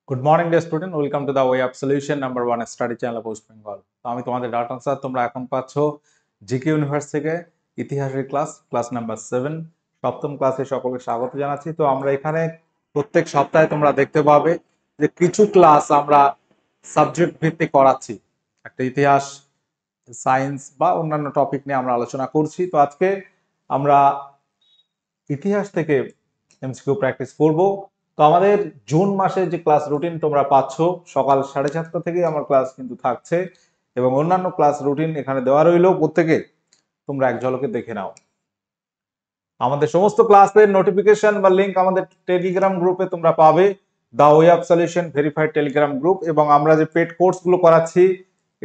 Good morning day student, welcome to the way of solution number 1 study channel post Bengal. তো আমি তোমাদের data answer, তোমরা এখন পাচ্ছ জিকে ইউনিভার্স থেকে ইতিহাসের ক্লাস নাম্বার 7 সপ্তম ক্লাসে সকলকে স্বাগত জানাচ্ছি। তো আমরা এখানে প্রত্যেক সপ্তাহে তোমরা দেখতে পাবে যে কিছু ক্লাস আমরা সাবজেক্ট ভিত্তিক করাচ্ছি, একটা ইতিহাস, সায়েন্স বা অন্যান্য টপিক নিয়ে আমরা আলোচনা করছি। তো আজকে আমরা ইতিহাস থেকে এমসিকিউ প্র্যাকটিস করব। তো আমাদের জুন মাসে যে ক্লাস রুটিন তোমরা পাচ্ছ, সকাল 7:30 থেকে আমার ক্লাস কিন্তু থাকছে এবং অন্যান্য ক্লাস রুটিন এখানে দেওয়া রইল, প্রত্যেকে তোমরা এক ঝলকে দেখে নাও। আমাদের সমস্ত ক্লাসের নোটিফিকেশন বা লিংক আমাদের টেলিগ্রাম গ্রুপে তোমরা পাবে, the way of solution verified Telegram group. এবং আমরা যে পেড কোর্সগুলো করাচ্ছি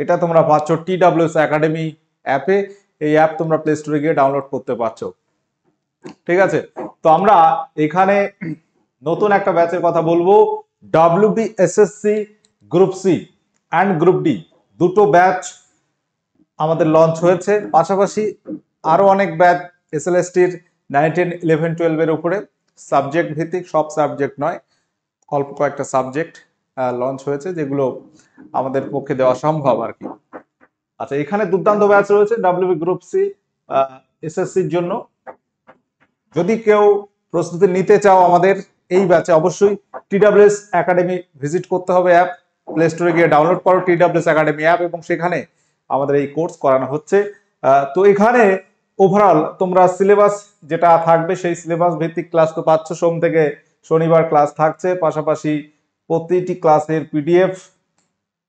এটা তোমরা পাচ্ছ TWS একাডেমি অ্যাপে। এই অ্যাপ তোমরা প্লে স্টোরে গিয়ে ডাউনলোড করতে পারছো, ঠিক আছে। তো আমরা এখানে নতুন একটা ব্যাচের কথা বলবো, WBSSC group C and group D, দুটো ব্যাচ আমাদের লঞ্চ হয়েছে। পাশাপাশি আরো অনেক ব্যাচ SLSTর 9, 10, 11, 12 এর উপরে সাবজেক্ট ভিত্তিক, সব সাবজেক্ট নয়, অল্প কয়েকটা সাবজেক্ট লঞ্চ হয়েছে যেগুলো আমাদের পক্ষে দেওয়া সম্ভব আর কি। আচ্ছা, এখানে দুর্দান্ত ব্যাচ রয়েছে WB গ্রুপ সি SSCর জন্য। যদি কেউ প্রস্তুতি নিতে চাও আমাদের এই ব্যাচে, অবশ্যই TWS একাডেমি ভিজিট করতে হবে। অ্যাপ প্লে স্টোরে গিয়ে ডাউনলোড করো TWS একাডেমি অ্যাপ, এবং সেখানে আমাদের এই কোর্স করানো হচ্ছে। তো এখানে ওভারঅল তোমরা সিলেবাস যেটা থাকবে সেই সিলেবাস ভিত্তিক ক্লাস তো পাচ্ছ, সোম থেকে শনিবার ক্লাস থাকছে। পাশাপাশি প্রতিটি ক্লাসের PDF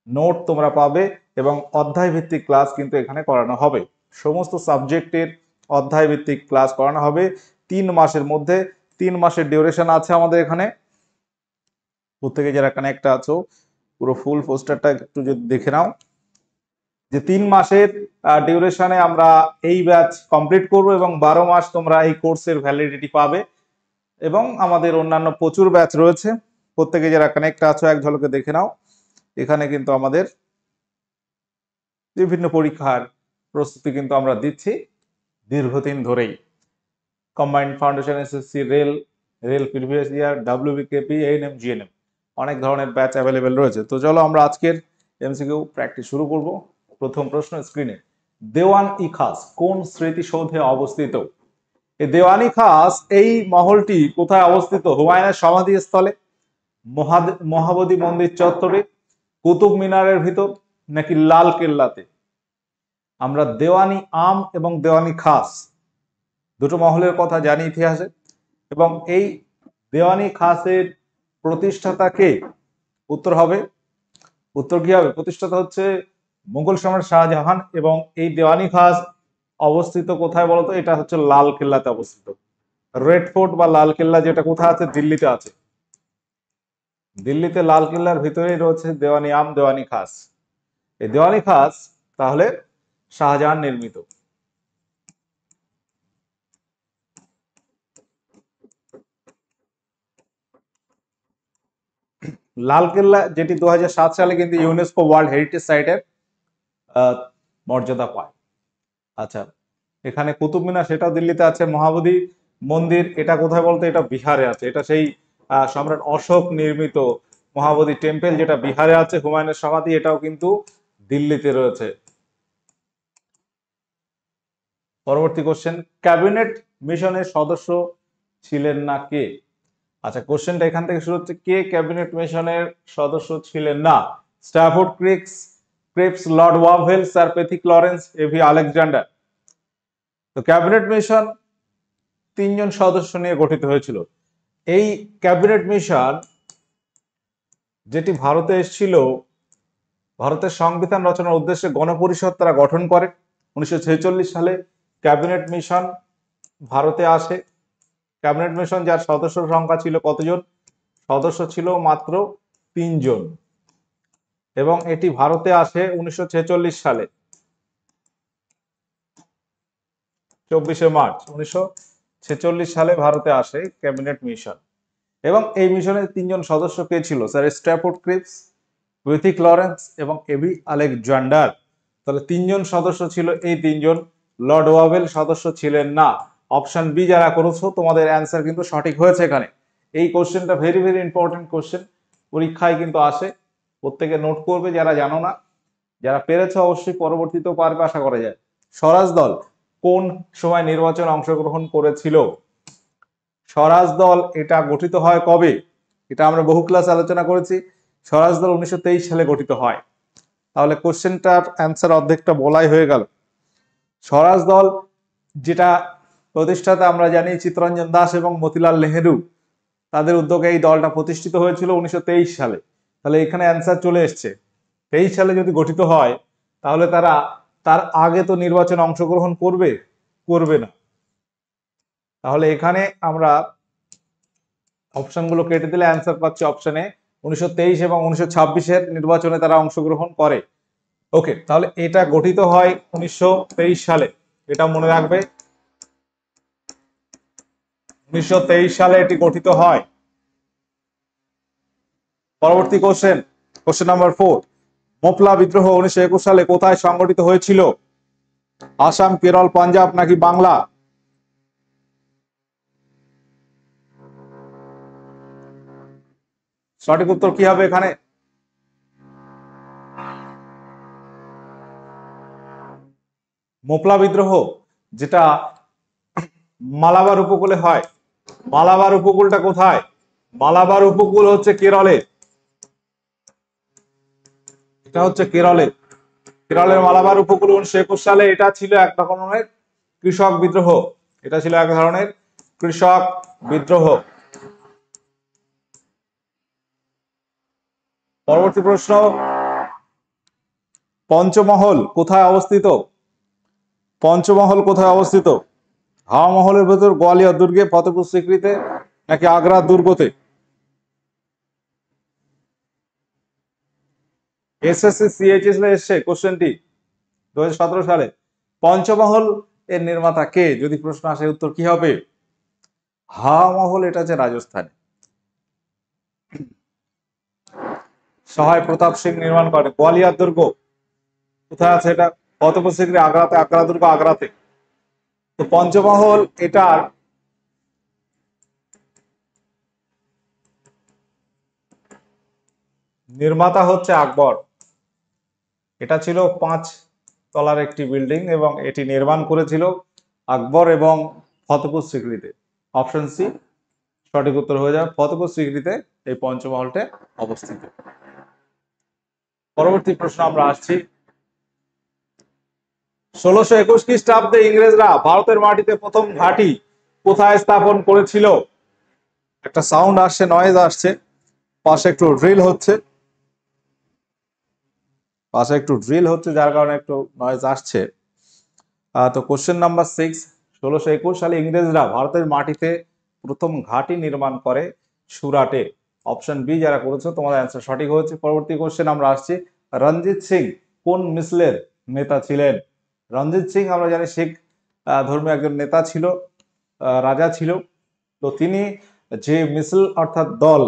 নোট তোমরা পাবে এবং অধ্যায় ভিত্তিক ক্লাস কিন্তু এখানে করানো হবে। সমস্ত সাবজেক্টের অধ্যায় ভিত্তিক ক্লাস করানো হবে 3 মাসের মধ্যে। 3 মাসের ডিউরেশন আছে আমাদের এখানে। প্রত্যেকে যারা কানেক্ট আছো পুরো ফুল পোস্টারটা একটু যদি দেখে নাও, যে 3 মাসের ডিউরেশনে আমরা এই ব্যাচ কমপ্লিট করব এবং 12 মাস তোমরা এই কোর্সের ভ্যালিডিটি পাবে। এবং আমাদের অন্যান্য প্রচুর ব্যাচ রয়েছে, প্রত্যেকে যারা কানেক্ট আছো এক ঝলকে দেখে নাও। এখানে কিন্তু আমাদের বিভিন্ন পরীক্ষার প্রস্তুতি কিন্তু আমরা দিচ্ছি দীর্ঘদিন ধরেই। Combined foundation, SSC, rail previous year, WBKP, ANM, GNM, অনেক ধরনের ব্যাচ অ্যাভেলেবেল রয়েছে। তো চলো আমরা আজকের MCQ প্র্যাকটিস শুরু করব। প্রথম প্রশ্ন স্ক্রিনে, দেওয়ান-ই খাস কোন স্মৃতিসৌধে অবস্থিত? এই দেওয়ান-ই খাস এই মহলটি কোথায় অবস্থিত? হুমায়ুনের সমাধিস্থলে, মহাবোধি মন্দির চত্বরে, কুতুব মিনারের ভিতর, নাকি লাল কেল্লাতে? আমরা দেওয়ানি আম এবং দেওয়ানি খাস দুটো মহলের কথা জানি ইতিহাসে, এবং এই দেওয়ানি খাসের প্রতিষ্ঠাতা কে? উত্তর কি হবে? প্রতিষ্ঠাতা হচ্ছে মুঘল সম্রাট শাহজাহান। এবং এই দেওয়ানি খাস অবস্থিত কোথায় বলতো? এটা হচ্ছে লাল কেল্লাতে অবস্থিত। রেড ফোর্ট বা লাল কেল্লা যেটা কোথায় আছে? দিল্লিতে আছে। দিল্লিতে লাল কেল্লার ভিতরেই রয়েছে দেওয়ানি আম, দেওয়ানি খাস। এই দেওয়ানি খাস তাহলে শাহজাহান নির্মিত। লালকেল্লা যেটি 2007 সালে কিন্তু ইউনেস্কো ওয়ার্ল্ড হেরিটেজ সাইটের মর্যাদা পায়। আচ্ছা, এখানে কুতুব মিনার সেটাও দিল্লিতে আছে। মহাবোধি মন্দির এটা কোথায় বলতো? এটা বিহারে আছে। এটা সেই সম্রাট অশোক নির্মিত মহাবোধি টেম্পল, যেটা বিহারে আছে। হুমায়ুনের সমাধি এটাও কিন্তু দিল্লিতে রয়েছে। পরবর্তী কোশ্চেন, ক্যাবিনেট মিশনের সদস্য ছিলেন না কে? আচ্ছা, কোশ্চেনটা এখান থেকে শুরু হচ্ছে, কে ক্যাবিনেট মিশনের সদস্য ছিলেন না? Stafford Cripps, Lord Wavell, sir Pethick Lawrence, A V Alexander. তো ক্যাবিনেট মিশন 3 জন সদস্য নিয়ে গঠিত হয়েছিল। এই ক্যাবিনেট মিশন যেটি ভারতে এসেছিল, ভারতের সংবিধান রচনার উদ্দেশ্যে গণপরিষদ তারা গঠন করে 1946 সালে। ক্যাবিনেট মিশন ভারতে আসে। ক্যাবিনেট মিশন যার সদস্য সংখ্যা ছিল কতজন? সদস্য ছিল মাত্র 3 জন। এবং এটি ভারতে আসে 1946 সালে, 24শে মার্চ 1946 সালে ভারতে আসে ক্যাবিনেট মিশন। এবং এই মিশনের 3 জন সদস্য কে ছিল? Sir Stafford Cripps, Pethick Lawrence এবং এভি আলেকজান্ডার। তাহলে 3 জন সদস্য ছিল এই 3 জন। লর্ড ওয়াভেল সদস্য ছিলেন না। অপশন বি যারা করেছো তোমাদের অ্যান্সার কিন্তু সঠিক হয়েছে এখানে। এই কোশ্চেনটা ভেরি ভেরি ইম্পর্টেন্ট কোশ্চেন। পরীক্ষায় কিন্তু আসে, প্রত্যেকে নোট করবে যারা জানো না, যারা পেরেছে অবশ্যই পরবর্তীতেও পারবে আশা করা যায়। স্বরাজ দল কোন সময় নির্বাচনে অংশগ্রহণ করেছিল? স্বরাজ দল এটা গঠিত হয় কবে? এটা আমরা বহু ক্লাস আলোচনা করেছি। স্বরাজ দল 1923 সালে গঠিত হয়। তাহলে কোশ্চেনটার অ্যান্সার অর্ধেকটা বলাই হয়ে গেল। স্বরাজ দল যেটা প্রতিষ্ঠাতা আমরা জানি চিত্তরঞ্জন দাস এবং মতিলাল নেহেরু, তাদের উদ্যোগে এই দলটা প্রতিষ্ঠিত হয়েছিল 1923 সালে। তাহলে এখানে অ্যান্সার চলে এসছে। 23 সালে যদি গঠিত হয় তাহলে তারা তার আগে তো নির্বাচনে অংশগ্রহণ করবে? করবে না। তাহলে এখানে আমরা অপশনগুলো কেটে দিলে অ্যান্সার পাচ্ছি অপশনে 1923 এবং 1926-এর নির্বাচনে তারা অংশগ্রহণ করে। ওকে, তাহলে এটা গঠিত হয় 1923 সালে, এটা মনে রাখবে। 1923 সালে এটি গঠিত হয়। পরবর্তী কোশ্চেন নাম্বার 4, মোপলা বিদ্রোহ 1921 সালে কোথায় সংগঠিত হয়েছিল? আসাম, কেরল, পাঞ্জাব নাকি বাংলা? সঠিক উত্তর কি হবে এখানে? মোপলা বিদ্রোহ যেটা মালাবার উপকূলে হয়। মালাবার উপকূলটা কোথায়? মালাবার উপকূল হচ্ছে কেরলে। এটা হচ্ছে কেরলে। কেরলের মালাবার উপকূল 1921 সালে এটা ছিল এক ধরনের কৃষক বিদ্রোহ। এটা ছিল এক ধরনের কৃষক বিদ্রোহ। পরবর্তী প্রশ্ন, পঞ্চমহল কোথায় অবস্থিত? পঞ্চমহল কোথায় অবস্থিত? হাওয়া মহলের ভেতর, গোয়ালিয়র দুর্গে, ফতেপুর সিক্রিতে নাকি আগ্রা দুর্গতে? এসএসসি সিএইচএস এ এসছে কোশ্চেনটি 2017 সালে। পঞ্চমহল এর নির্মাতা কে যদি প্রশ্ন আসে, উত্তর কি হবে? হাওয়া মহল এটা হচ্ছে রাজস্থানে। সহায় প্রতাপ সিং নির্মাণ করে। গোয়ালিয়র দুর্গ কোথায় আছে? এটা ফতেপুর সিক্রি, আগ্রাতে। আগ্রা দুর্গ আগ্রাতে। তো পঞ্চমহল এটার নির্মাতা হচ্ছে আকবর। এটা ছিল 5 তলার একটি বিল্ডিং এবং এটি নির্মাণ করেছিল আকবর এবং ফতেপুর সিক্রিতে। অপশন সি সঠিক উত্তর হয়ে যাবে। ফতেপুর সিক্রিতে এই পঞ্চমহলটা অবস্থিত। পরবর্তী প্রশ্ন আমরা আসছি। 1621 খ্রিস্টাব্দে ইংরেজরা ভারতের মাটিতে প্রথম ঘাঁটি কোথায় স্থাপন করেছিল? একটা সাউন্ড আসছে, নয়েজ আসছে, পাশে একটু ড্রিল হচ্ছে, যার কারণে একটু নয়েজ আসছে। তো কোশ্চেন নাম্বার 6, 1621 সালে ইংরেজরা ভারতের মাটিতে প্রথম ঘাঁটি নির্মাণ করে সুরাটে। অপশন বি যারা করেছো তোমাদের অ্যান্সার সঠিক হয়েছে। পরবর্তী কোশ্চেন আমরা আসছি, রঞ্জিত সিং কোন মিসলের নেতা ছিলেন? রঞ্জিত সিং আমরা জানি শিখ ধর্মীয় একজন নেতা ছিল, রাজা ছিল। তো তিনি যে মিসল অর্থাৎ দল,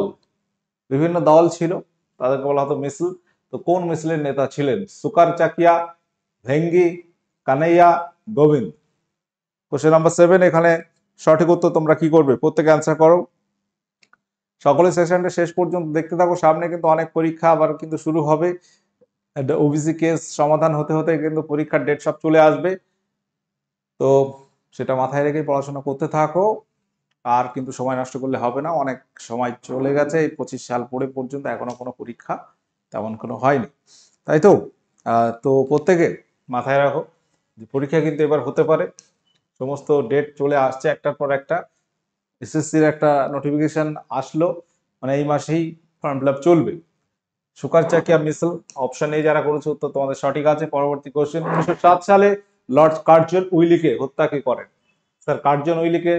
বিভিন্ন দল ছিল, তাদেরকে বলা হতো মিসল। তো কোন মিসলের নেতা ছিলেন? Sukerchakia, Bhangi, Kanhaiya, Gobind. Question number 7, এখানে সঠিক উত্তর তোমরা কি করবে? প্রত্যেকে অ্যান্সার করো। সকলে সেশনটা শেষ পর্যন্ত দেখতে থাকো। সামনে কিন্তু অনেক পরীক্ষা আবার কিন্তু শুরু হবে। ওবিসি কেস সমাধান হতে হতে কিন্তু পরীক্ষার ডেট সব চলে আসবে। তো সেটা মাথায় রেখে পড়াশোনা করতে থাকো। আর কিন্তু সময় নষ্ট করলে হবে না, অনেক সময় চলে গেছে। এই 25 সাল পরে পর্যন্ত এখনো কোনো পরীক্ষা তেমন কোনো হয়নি, তাই তো? তো প্রত্যেকে মাথায় রাখো যে পরীক্ষা কিন্তু এবার হতে পারে। সমস্ত ডেট চলে আসছে একটার পর একটা। এসএসসির একটা নোটিফিকেশন আসলো, মানে এই মাসেই ফর্ম ফিল আপ চলবে। Sugar Chakia missile, option A যারা করেছে উত্তর তোমাদের সঠিক আছে। পরবর্তী কোশ্চেন, 1907 সালে লর্ড কার্জন উইলিকে হত্যা কে করেন? স্যার কার্জন উইলিকে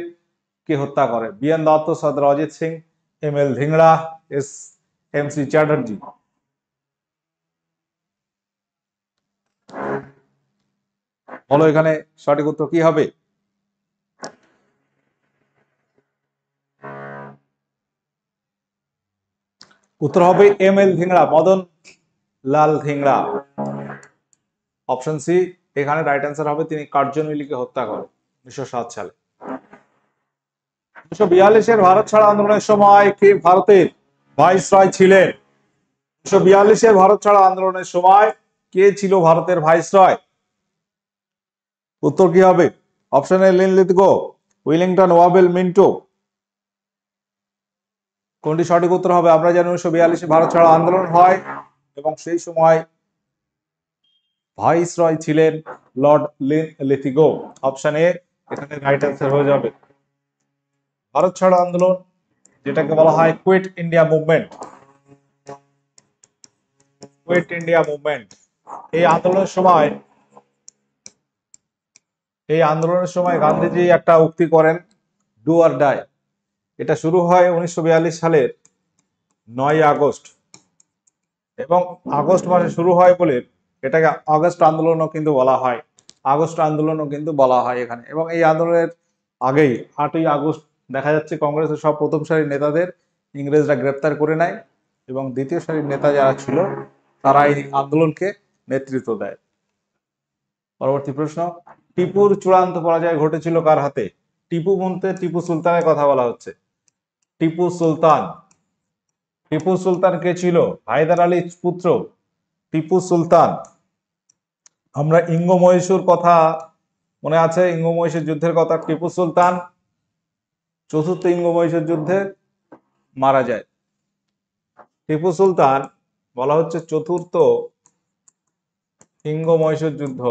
কে হত্যা করে? বিএন দত্ত, সর্দার অজিত সিং, এম.এল. ধিংড়া, এম.সি. চ্যাটার্জি। বলো এখানে সঠিক উত্তর কি হবে? উত্তর হবে এম.এল. ধিংড়া, মদন লাল ধিংড়া। অপশন সি এখানে রাইট অ্যান্সার হবে, তিনি কার্জন উইলিকে হত্যা করেন 1907 সালে। 1942-এর ভারত ছাড়ো আন্দোলনের সময় কে ভারতের ভাইসরয় ছিলেন? 1942-এর ভারত ছাড়ো আন্দোলনের সময় কে ছিল ভারতের ভাইসরয়? উত্তর কি হবে? Option A Linlithgow, Wellington, Wavell, Minto. কোনটি সঠিক উত্তর হবে? আমরা জানি 1942-এ ভারত ছাড়ো আন্দোলন হয় এবং সেই সময় ভাইসরয় ছিলেন লর্ড লিনলিথগো। অপশন এ এখানে রাইট অ্যান্সার হয়ে যাবে। ভারত ছাড়ো আন্দোলন, যেটাকে বলা হয় quit India movement, quit India movement, এই আন্দোলনের সময় গান্ধীজি একটা উক্তি করেন, ডু অর ডাই। এটা শুরু হয় 1942 সালের 9 আগস্ট, এবং আগস্ট মাসে শুরু হয় বলে এটাকে আগস্ট আন্দোলনও কিন্তু বলা হয়, আগস্ট আন্দোলনও কিন্তু বলা হয় এখানে। এবং এই আন্দোলনের আগেই 8ই আগস্ট দেখা যাচ্ছে কংগ্রেসের সব প্রথম সারির নেতাদের ইংরেজরা গ্রেপ্তার করে নেয় এবং দ্বিতীয় সারির নেতা যারা ছিল তারা এই আন্দোলনকে নেতৃত্ব দেয়। পরবর্তী প্রশ্ন, টিপুর চূড়ান্ত পরাজয় ঘটেছিল কার হাতে? টিপু বলতে টিপু সুলতানের কথা বলা হচ্ছে। টিপু সুলতান, টিপু সুলতান কে ছিল? হায়দার আলীর পুত্র টিপু সুলতান। আমরা ইঙ্গ মহীশূর কথা মনে আছে, ইঙ্গ মহীশূর যুদ্ধের কথা। টিপু সুলতান চতুর্থ ইঙ্গ মহীশূর যুদ্ধে মারা যায়। টিপু সুলতান বলা হচ্ছে চতুর্থ ইঙ্গ মহীশূর যুদ্ধ,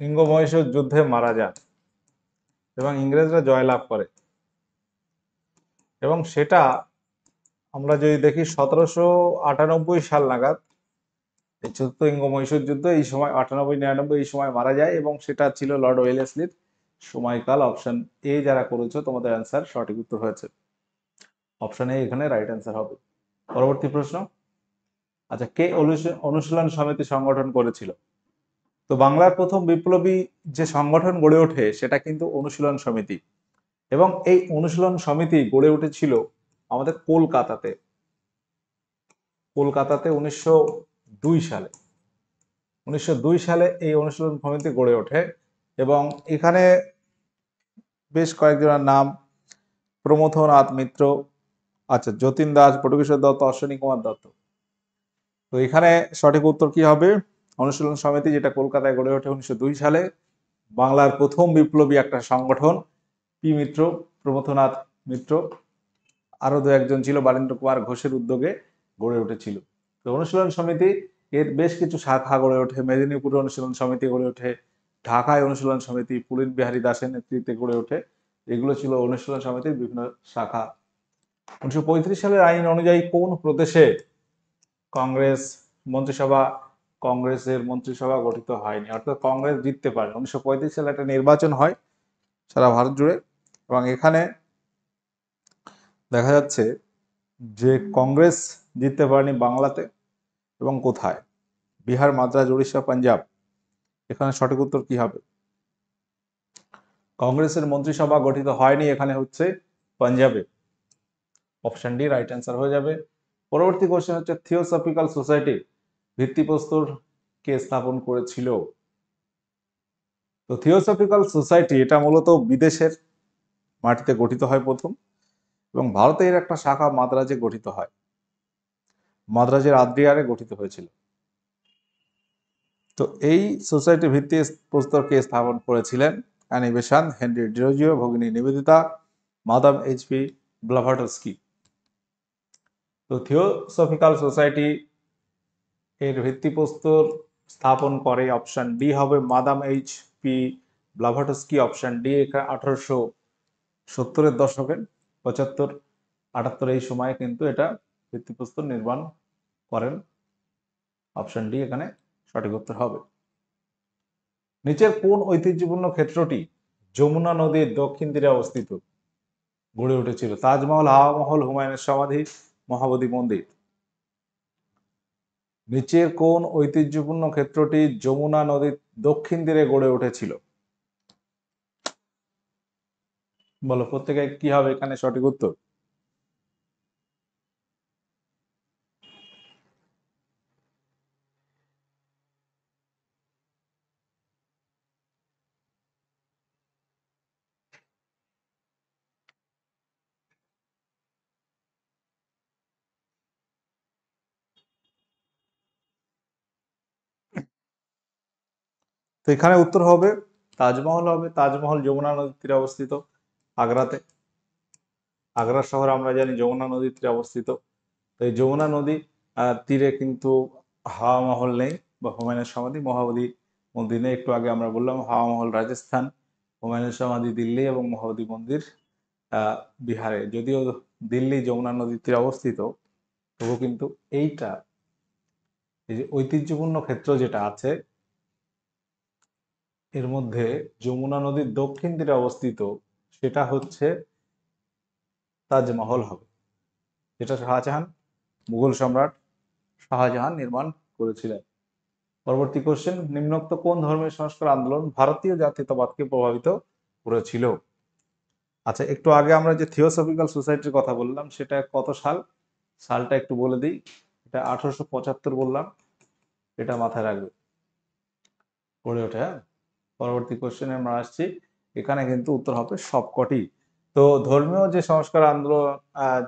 ইঙ্গ মহীশূর যুদ্ধে মারা যান এবং ইংরেজরা জয়লাভ করে। এবং সেটা আমরা যদি দেখি 1798 সাল নাগাদ এই চতুর্থ ইঙ্গ মহীশূর যুদ্ধ, এই সময় 98-99 এই সময় মারা যায় এবং সেটা ছিল লর্ড ওয়েলেসলির সময়কাল। অপশন এ যারা করেছো তোমাদের অ্যান্সার সঠিক উত্তর হয়েছে। অপশন এ এখানে রাইট অ্যান্সার হবে। পরবর্তী প্রশ্ন, আচ্ছা, কে অনুশীলন সমিতি সংগঠন করেছিল? তো বাংলার প্রথম বিপ্লবী যে সংগঠন গড়ে ওঠে সেটা কিন্তু অনুশীলন সমিতি, এবং এই অনুশীলন সমিতি গড়ে উঠেছিল আমাদের কলকাতাতে, কলকাতাতে 1902 সালে। 1902 সালে এই অনুশীলন সমিতি গড়ে ওঠে এবং এখানে বেশ কয়েকজনের নাম, প্রমথনাথ মিত্র, আচ্ছা যতীন দাস, বটকিশোর দত্ত, অশ্বিনী কুমার দত্ত। তো এখানে সঠিক উত্তর কি হবে? অনুশীলন সমিতি যেটা কলকাতায় গড়ে ওঠে 1902 সালে, বাংলার প্রথম বিপ্লবী একটা সংগঠন, পি মিত্র, প্রমথনাথ মিত্র, আরো দু একজন ছিল, বারীন্দ্র কুমার ঘোষের উদ্যোগে গড়ে উঠেছিল। তো অনুশীলন সমিতি এর বেশ কিছু শাখা গড়ে ওঠে। মেদিনীপুরে অনুশীলন সমিতি গড়ে ওঠে, ঢাকায় অনুশীলন সমিতি পুলিন বিহারী দাসের নেতৃত্বে গড়ে ওঠে। এগুলো ছিল অনুশীলন সমিতির বিভিন্ন শাখা। 1935 সালের আইন অনুযায়ী কোন প্রদেশে কংগ্রেস মন্ত্রিসভা কংগ্রেসের মন্ত্রিসভা গঠিত হয়নি, অর্থাৎ কংগ্রেস জিততে পারে? 1935 সালে একটা নির্বাচন হয় সারা ভারত জুড়ে এবং এখানে দেখা যাচ্ছে যে কংগ্রেস জিততে পারেনি বাংলাতে, এবং কোথায়? বিহার, মাদ্রাজ, উড়িষ্যা, পাঞ্জাব। এখানে সঠিক উত্তর কি হবে? কংগ্রেসের মন্ত্রিসভা গঠিত হয়নি এখানে হচ্ছে পাঞ্জাবে। অপশন ডি রাইট অ্যান্সার হয়ে যাবে। পরবর্তী কোশ্চেন হচ্ছে, থিওসফিক্যাল সোসাইটি ভিত্তিপ্রস্তর কে স্থাপন করেছিল? তো থিওসফিক্যাল সোসাইটি এটা মূলত বিদেশের মাটিতে গঠিত হয় প্রথম, এবং ভারতের একটা শাখা মাদ্রাজে গঠিত হয়, মাদ্রাজের আদ্রিয়ারে গঠিত হয়েছিল। তো এই সোসাইটির ভিত্তি প্রস্তর কে স্থাপন করেছিলেন? অ্যানি বেসান্ত, হেনরি ডিরোজিও, ভগিনী নিবেদিতা, মাদাম এইচপি ব্লাভাটস্কি। তো থিওসফিক্যাল সোসাইটি এর ভিত্তিপ্রস্তর স্থাপন করে অপশন ডি হবে madam H P Blavatsky. Option D. 1870-এর দশকে, 75-78 এই সময়ে কিন্তু এটা ভিত্তিপ্রস্তর নির্মাণ করেন। অপশন ডি এখানে সঠিক উত্তর হবে। নিচের কোন ঐতিহ্যপূর্ণ ক্ষেত্রটি যমুনা নদীর দক্ষিণ তীরে অবস্থিত গড়ে উঠেছিল? তাজমহল, হাওয়া মহল, হুমায়ুনের সমাধি, মহাবোধি মন্দির। নিচের কোন ঐতিহ্যপূর্ণ ক্ষেত্রটি যমুনা নদীর দক্ষিণ তীরে গড়ে উঠেছিল? বলো প্রত্যেকে কি হবে এখানে সঠিক উত্তর? তো এখানে উত্তর হবে তাজমহল হবে। তাজমহল যমুনা নদীর তীরে অবস্থিত আগ্রাতে। আগ্রা শহর আমরা জানি যমুনা নদীর তীরে অবস্থিত। তো এই যমুনা নদী তীরে কিন্তু হাওয়া মহল নেই বা হুমায়ুনের সমাধি, মহাবোধি মন্দির নেই। একটু আগে আমরা বললাম হাওয়া মহল রাজস্থান, হুমায়ুনের সমাধি দিল্লি এবং মহাবোধি মন্দির বিহারে। যদিও দিল্লি যমুনা নদীর তীরে অবস্থিত, তবুও কিন্তু এইটা এই যে ঐতিহ্যপূর্ণ ক্ষেত্র যেটা আছে এর মধ্যে যমুনা নদীর দক্ষিণ তীরে অবস্থিত, সেটা হচ্ছে তাজমহল হবে, যেটা শাহজাহান, মুঘল সম্রাট শাহজাহান নির্মাণ করেছিলেন। পরবর্তী কোশ্চেন, নিম্নোক্ত কোন ধর্মের সংস্কার আন্দোলন ভারতীয় জাতীয়তাবাদকে প্রভাবিত করেছিল? আচ্ছা, একটু আগে আমরা যে থিওসফিক্যাল সোসাইটির কথা বললাম সেটা কত সাল, সালটা একটু বলে দিই। এটা 1875 বললাম, এটা মাথায় রাখবে, পড়ে ওঠে। হ্যাঁ, পরবর্তী কোশ্চেনে আমরা আসছি। এখানে কিন্তু উত্তর হবে সবকটি। তো ধর্মীয় যে সংস্কার আন্দোলন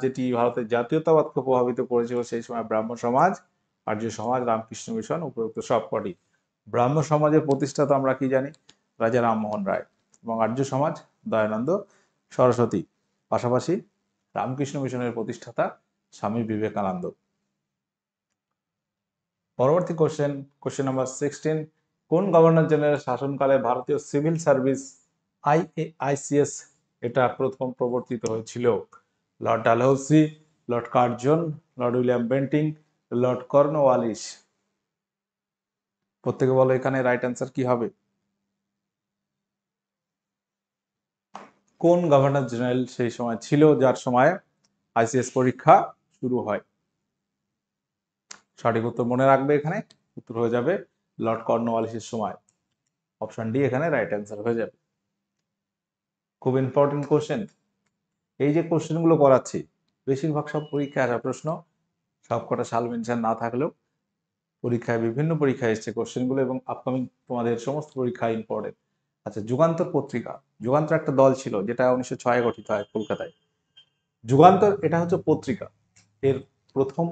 যেটি ভারতের জাতীয়তাবাদকে প্রভাবিত করেছিল সেই সময় ব্রাহ্ম সমাজ, আর্য সমাজ, রামকৃষ্ণ মিশন, উপরোক্ত সবকটি। ব্রাহ্ম সমাজের প্রতিষ্ঠাতা আমরা কি জানি? রাজা রামমোহন রায়। এবং আর্য সমাজ দয়ানন্দ সরস্বতী। পাশাপাশি রামকৃষ্ণ মিশনের প্রতিষ্ঠাতা স্বামী বিবেকানন্দ। পরবর্তী কোশ্চেন, কোশ্চেন নাম্বার 16, কোন গভর্নর জেনারেল শাসনকালে ভারতীয় সিভিল সার্ভিস আইসিএস এটা প্রথম প্রবর্তিত হয়েছিল? Lord Dalhousie, Lord Curzon, Lord William Bentinck, Lord Cornwallis. প্রত্যেকে বলো এখানে রাইট অ্যান্সার কি হবে? কোন গভর্নর জেনারেল সেই সময় ছিল যার সময় আইসিএস পরীক্ষা শুরু হয়? সঠিক উত্তর মনে রাখবে, এখানে উত্তর হয়ে যাবে লর্ড কর্নওয়ালিসের সময়। অপশন ডি এখানে রাইট অ্যান্সার হয়ে যাবে। খুব ইম্পর্টেন্ট কোশ্চেন। এই যে কোশ্চেনগুলো করাচ্ছি বেশিরভাগ সব পরীক্ষায় আসা প্রশ্ন, সবকটা সাল মেনশন না থাকলেও পরীক্ষায় বিভিন্ন পরীক্ষায় এসছে কোশ্চেনগুলো, এবং আপকামিং তোমাদের সমস্ত পরীক্ষা ইম্পর্টেন্ট। আচ্ছা, যুগান্তর পত্রিকা, যুগান্তর একটা দল ছিল যেটা 1906 গঠিত হয় কলকাতায়। যুগান্তর এটা হচ্ছে পত্রিকা, এর প্রথম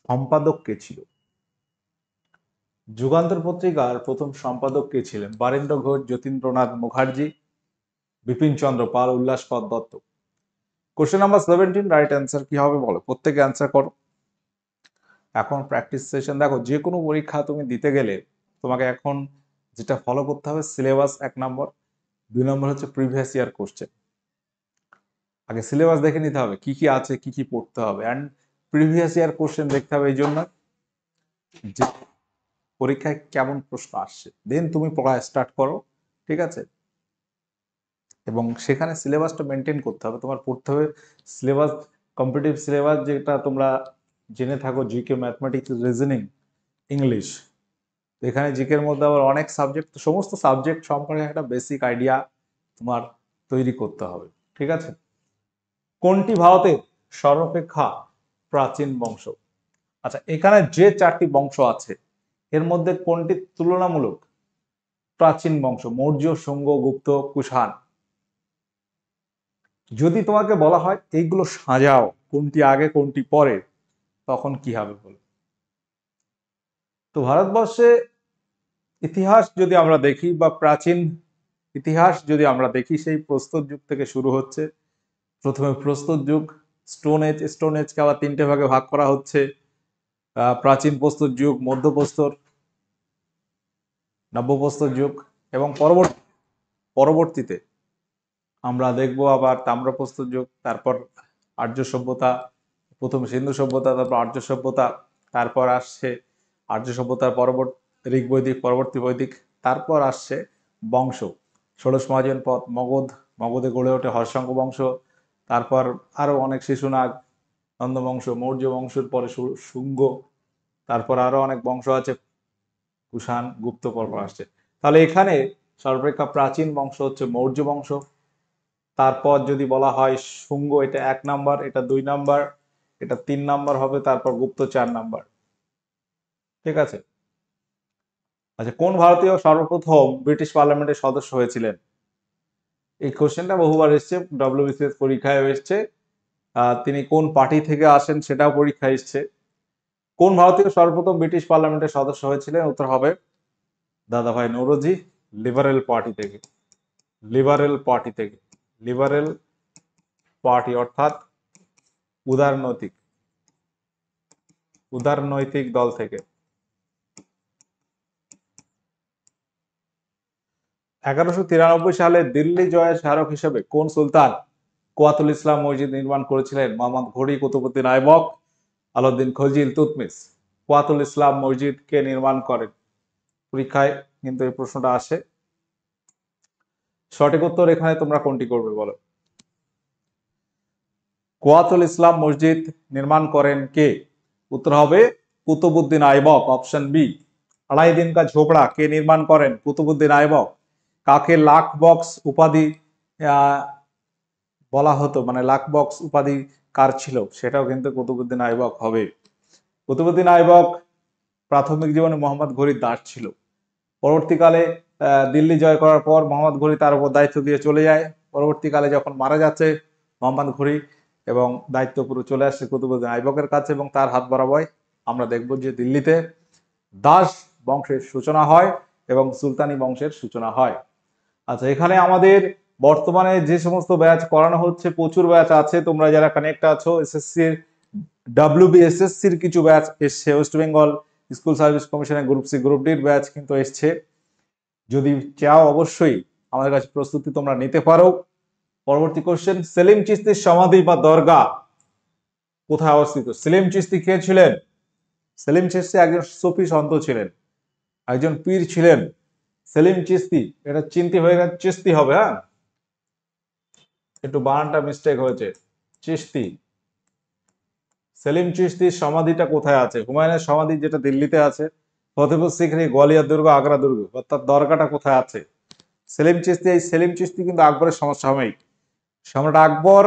সম্পাদক কে ছিল? যুগান্তর পত্রিকার প্রথম সম্পাদক কে ছিলেন? Barendra Ghosh, Jatindranath Mukherjee, Bipin Chandra Pal, Ullaspada Dutta. Question number 17, right answer কি হবে বলো, প্রত্যেকে অ্যান্সার করো। এখন প্র্যাকটিস সেশন। দেখো, যে কোনো পরীক্ষা তুমি দিতে গেলে তোমাকে এখন যেটা ফলো করতে হবে, সিলেবাস 1 নম্বর, 2 নম্বর হচ্ছে প্রিভিয়াস ইয়ার কোশ্চেন। আগে সিলেবাস দেখে নিতে হবে কি কি আছে, কি কি পড়তে হবে, অ্যান্ড প্রিভিয়াস ইয়ার কোশ্চেন দেখতে হবে এই জন্য যে পরীক্ষায় কেমন প্রশ্ন আসছে, দেন তুমি পড়া স্টার্ট করো, ঠিক আছে? এবং সেখানে সিলেবাসটা মেনটেন করতে হবে, তোমার পড়তে হবে সিলেবাস, কম্পিটিটিভ সিলেবাস যেটা তোমরা জেনে থাকো, জিকে, ম্যাথমেটিক্স, রিজনিং, ইংলিশ। এখানে জিকের মধ্যে আবার অনেক সাবজেক্ট, সমস্ত সাবজেক্ট সম্পর্কে একটা বেসিক আইডিয়া তোমার তৈরি করতে হবে, ঠিক আছে? কোনটি ভারতের সর্বাপেক্ষা প্রাচীন বংশ? আচ্ছা, এখানে যে 4টি বংশ আছে এর মধ্যে কোনটি তুলনামূলক প্রাচীন বংশ? মৌর্য, শুঙ্গ, গুপ্ত, কুষাণ। যদি তোমাকে বলা হয় এইগুলো সাজাও, কোনটি আগে কোনটি পরে, তখন কি হবে বলো? তো ভারতবর্ষে ইতিহাস যদি আমরা দেখি বা প্রাচীন ইতিহাস যদি আমরা দেখি, সেই প্রস্তর যুগ থেকে শুরু হচ্ছে। প্রথমে প্রস্তর যুগ, স্টোন এজ, স্টোন এজকে আবার 3টে ভাগে ভাগ করা হচ্ছে, প্রাচীন প্রস্তর যুগ, মধ্যপ্রস্তর, নব্যপ্রস্তর যুগ, এবং পরবর্তীতে আমরা দেখবো আবার তাম্রপ্রস্তর যুগ, তারপর আর্য সভ্যতা, প্রথম সিন্ধু সভ্যতা, তারপর আর্য সভ্যতা, তারপর আসছে আর্য সভ্যতার পরবর্তী ঋগ বৈদিক, পরবর্তী বৈদিক, তারপর আসছে বংশ, ষোড়শ মহাজন পথ, মগধ, মগধে গড়ে ওঠে হর্ষাঙ্ক বংশ, তারপর আরো অনেক শিশুনাগ, নন্দবংশ, মৌর্য বংশের পরে শুঙ্গ, তারপর আরো অনেক বংশ আছে, কুষাণ, গুপ্ত পর্ব আসছে। তাহলে এখানে সর্বাপেক্ষা প্রাচীন বংশ হচ্ছে মৌর্য বংশ। তারপর যদি বলা হয় শুঙ্গ, এটা 1 নাম্বার, এটা 2 নাম্বার, এটা 3 নাম্বার হবে, তারপর গুপ্ত 4 নাম্বার, ঠিক আছে? আচ্ছা, কোন ভারতীয় সর্বপ্রথম ব্রিটিশ পার্লামেন্টের সদস্য হয়েছিলেন? এই কোশ্চেনটা বহুবার এসছে, ডব্লিউবিসিএস পরীক্ষায় এসছে। তিনি কোন পার্টি থেকে আসেন সেটাও পরীক্ষায় এসছে। কোন ভারতীয় সর্বপ্রথম ব্রিটিশ পার্লামেন্টের সদস্য হয়েছিলেন? উত্তর হবে দাদাভাই নৌরোজি, লিবারেল পার্টি থেকে, লিবারেল পার্টি থেকে, লিবারেল পার্টি অর্থাৎ উদারনৈতিক, উদারনৈতিক দল থেকে। 1193 সালে দিল্লি জয়ের স্মারক হিসেবে কোন সুলতান কুয়াতুল ইসলাম মসজিদ নির্মাণ করেছিলেন? মোহাম্মদ ঘুরি, কুতুবউদ্দিন আইবক, আলাউদ্দিন খলজি, ইলতুৎমিশ। কুয়াতুল ইসলাম মসজিদ কে নির্মাণ করেন? পরীক্ষায় কিন্তু এই প্রশ্নটা আসে। সঠিক উত্তর এখানে তোমরা কোনটি করবে বলো? কুয়াতুল ইসলাম মসজিদ নির্মাণ করেন কে? উত্তর হবে কুতুবউদ্দিন আইবক, অপশন বি। আড়াই দিন কা ঝোপড়া কে নির্মাণ করেন? কুতুবউদ্দিন আইবক। কাকে লাখ বক্স উপাধি বলা হতো, মানে লাখ বক্স উপাধি কার ছিল? সেটাও কিন্তু কুতুবউদ্দিন আইবক হবে। কুতুবউদ্দিন আইবক প্রাথমিক জীবনে মোহাম্মদ ঘুরির দাস ছিল। পরবর্তীকালে দিল্লি জয় করার পর মোহাম্মদ ঘুরি তার উপর দায়িত্ব দিয়ে চলে যায়। পরবর্তীকালে যখন মারা যাচ্ছে মোহাম্মদ ঘুরি এবং দায়িত্ব পুরো চলে আসছে কুতুবউদ্দিন আইবকের কাছে এবং তার হাত বরাবর আমরা দেখব যে দিল্লিতে দাস বংশের সূচনা হয় এবং সুলতানি বংশের সূচনা হয়। আচ্ছা, এখানে আমাদের বর্তমানে যে সমস্ত ব্যাচ করানো হচ্ছে প্রচুর ব্যাচ আছে। তোমরা যারা কানেক্ট আছো এসএসসির WBSSCর কিছু ব্যাচ এসছে, ওয়েস্ট বেঙ্গল স্কুল সার্ভিস কমিশনের গ্রুপ সি গ্রুপ ডির ব্যাচ কিন্তু এসছে। যদি চাও অবশ্যই আমাদের কাছে প্রস্তুতি তোমরা নিতে পারো। পরবর্তী কোশ্চেন, সেলিম চিশতির সমাধি বা দরগা কোথায় অবস্থিত? সেলিম চিশতি কে ছিলেন? সেলিম চিশতি একজন সুফি সন্ত ছিলেন, একজন পীর ছিলেন। সেলিম চিশতি, এটা চিন্তি হয়ে গেছে, চিশতি হবে, হ্যাঁ একটু বানানটা মিস্টেক হয়েছে, চিশতি। সেলিম চিশতির সমাধিটা কোথায় আছে? হুমায়ুনের সমাধি যেটা দিল্লিতে আছে, ফতেপুর সিকরি, গোয়ালিয়র দুর্গ, আগ্রা দুর্গ, অর্থাৎ দরগাটা কোথায় আছে? সেলিম চিশতি, এই সেলিম চিশতি কিন্তু আকবরের সমসাময়িক। সম্রাট আকবর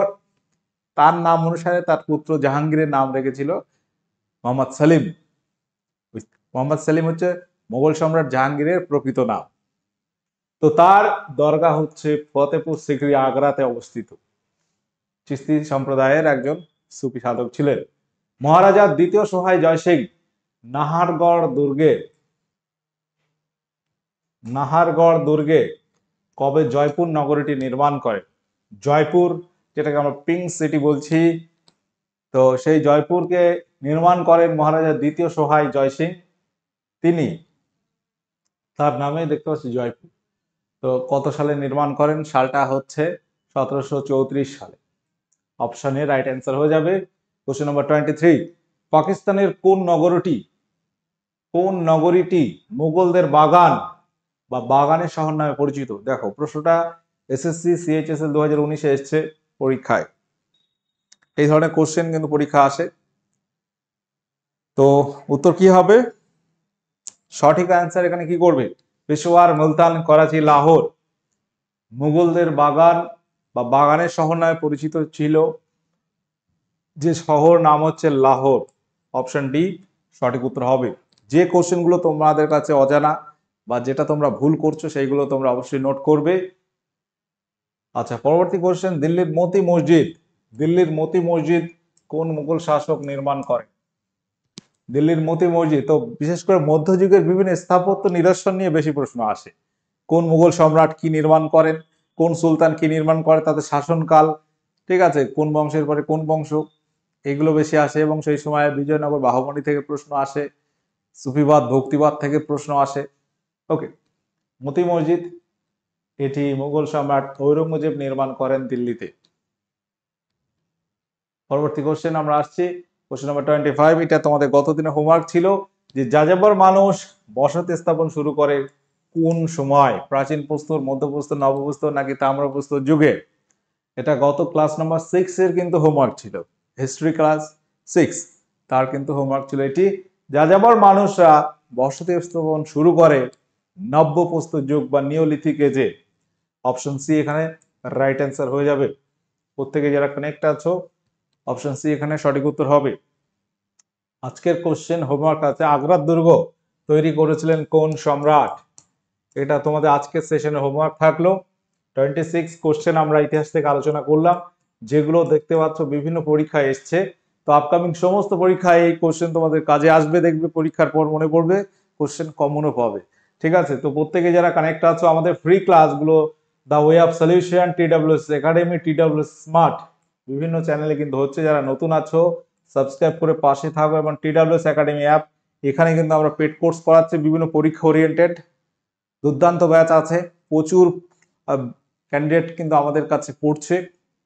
তার নাম অনুসারে তার পুত্র জাহাঙ্গীরের নাম রেখেছিল মোহাম্মদ সেলিম। মোহাম্মদ সেলিম হচ্ছে মোগল সম্রাট জাহাঙ্গীরের প্রকৃত নাম। তো তার দরগা হচ্ছে ফতেপুর সিকরি, আগ্রাতে অবস্থিত। চিশতি সম্প্রদায়ের একজন সুফি সাধক ছিলেন। মহারাজা দ্বিতীয় সোহাই জয় সিং নাহারগড় দুর্গে কবে জয়পুর নগরীটি নির্মাণ করেন? জয়পুর, যেটাকে আমরা পিঙ্ক সিটি বলছি, তো সেই জয়পুরকে নির্মাণ করেন মহারাজা দ্বিতীয় সোহাই জয় সিং। তিনি, তার নামে দেখতে পাচ্ছি জয়পুর। তো কত সালে নির্মাণ করেন? সালটা হচ্ছে 1734 সালে। অপশন এ রাইট অ্যান্সার হয়ে যাবে। কোশ্চেন নাম্বার 23, পাকিস্তানের কোন নগরীটি মুঘলদের বাগান বা বাগানের শহর নামে পরিচিত? দেখো প্রশ্নটা এসএসসি CHSL 2019-এ এসছে পরীক্ষায়। এই ধরনের কোশ্চেন কিন্তু পরীক্ষা আসে। তো উত্তর কি হবে? সঠিক অ্যান্সার এখানে কি করবে? পেশোয়ার, মুলতান, করাচি, লাহোর। মুঘলদের বাগান বা বাগানের শহর নামে পরিচিত ছিল যে শহর, নাম হচ্ছে লাহোর। অপশন ডি সঠিক উত্তর হবে। যে কোশ্চেনগুলো তোমাদের কাছে অজানা বা যেটা তোমরা ভুল করছো সেইগুলো তোমরা অবশ্যই নোট করবে। আচ্ছা, পরবর্তী কোশ্চেন, দিল্লির মতি মসজিদ কোন মুঘল শাসক নির্মাণ করেন? দিল্লির মতি মসজিদ, তো বিশেষ করে মধ্যযুগের বিভিন্ন স্থাপত্য নিদর্শন নিয়ে বেশি প্রশ্ন আসে। কোন মুঘল সম্রাট কি নির্মাণ করেন, কোন সুলতান কি নির্মাণ করে, তাদের শাসনকাল, ঠিক আছে, কোন বংশের পরে কোন বংশ, এগুলো বেশি আসে। এবং সেই সময় বিজয়নগর বাহুমণি থেকে প্রশ্ন আসে, সুফিবাদ ভক্তিবাদ থেকে প্রশ্ন আসে। ওকে, মতি মসজিদ এটি মুঘল সম্রাট ঔরঙ্গজেব নির্মাণ করেন দিল্লিতে। পরবর্তী কোশ্চেন আমরা আসছি, কোশ্চেন নাম্বার 25। এটা তোমাদের গত দিনের হোমওয়ার্ক ছিল যে যাযাবর মানুষ বসতি স্থাপন শুরু করে কোন সময়? প্রাচীন প্রস্তর, মধ্যপ্রস্তর, নবপ্রস্তর নাকি তাম্রপ্রস্তর যুগে? এটা গত ক্লাস নাম্বার 6 এর কিন্তু হোমওয়ার্ক ছিল, হিস্ট্রি ক্লাস 6, তার কিন্তু হোমওয়ার্ক ছিল এটি। যাযাবর মানুষরা বসতি স্থাপন শুরু করে নব্যপ্রস্তর যুগ বা নিওলিথিক এজে। অপশন সি এখানে রাইট অ্যান্সার হয়ে যাবে। প্রত্যেকে যারা কানেক্ট আছো অপশন সি এখানে সঠিক উত্তর হবে। আজকের কোশ্চেন হোমওয়ার্ক আছে, আগ্রার দুর্গ তৈরি করেছিলেন কোন সম্রাট? এটা তোমাদের আজকের সেশনের হোমওয়ার্ক থাকলো। 26 কোশ্চেন আমরা ইতিহাস থেকে আলোচনা করলাম, যেগুলো দেখতে পাচ্ছ বিভিন্ন পরীক্ষায় এসছে। তো আপকামিং সমস্ত পরীক্ষায় এই কোশ্চেন তোমাদের কাজে আসবে, দেখবে পরীক্ষার পর মনে পড়বে, কোশ্চেন কমনও পাবে। ঠিক আছে, তো প্রত্যেকে যারা কানেক্ট আছো আমাদের ফ্রি ক্লাসগুলো the way of solution, TWS academy, TWS smart বিভিন্ন চ্যানেলে কিন্তু হচ্ছে। যারা নতুন আছো সাবস্ক্রাইব করে পাশে থাকো, এবং TWS একাডেমি অ্যাপ, এখানে কিন্তু আমরা পেড কোর্স করাচ্ছি বিভিন্ন পরীক্ষা ওরিয়েন্টেড, দুর্দান্ত ব্যাচ আছে, প্রচুর ক্যান্ডিডেট কিন্তু আমাদের কাছে পড়ছে।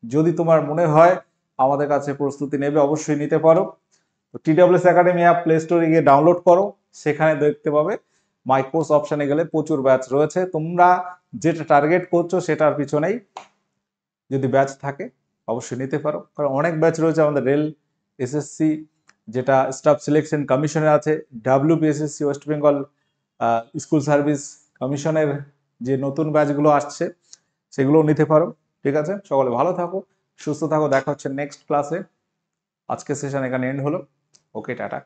যদি তোমার মনে হয় আমাদের কাছে প্রস্তুতি নেবে, অবশ্যই নিতে পারো। তো TWS একাডেমি অ্যাপ প্লে স্টোরে গিয়ে ডাউনলোড করো, সেখানে দেখতে পাবে মাই কোর্স অপশনে গেলে প্রচুর ব্যাচ রয়েছে। তোমরা যেটা টার্গেট করছো সেটার পিছনেই যদি ব্যাচ থাকে অবশ্যই নিতে পারো, কারণ অনেক ব্যাচ রয়েছে আমাদের রেল, SSC যেটা স্টাফ সিলেকশন কমিশনের আছে, WPSSC West Bengal school service কমিশনের যে নতুন ব্যাচগুলো আসছে সেগুলো নিতে পারো। ঠিক আছে, সকলে ভালো থাকো, সুস্থ থাকো, দেখা হচ্ছে নেক্সট ক্লাসে। আজকের সেশন এখানে এন্ড হলো। ওকে, টাটা।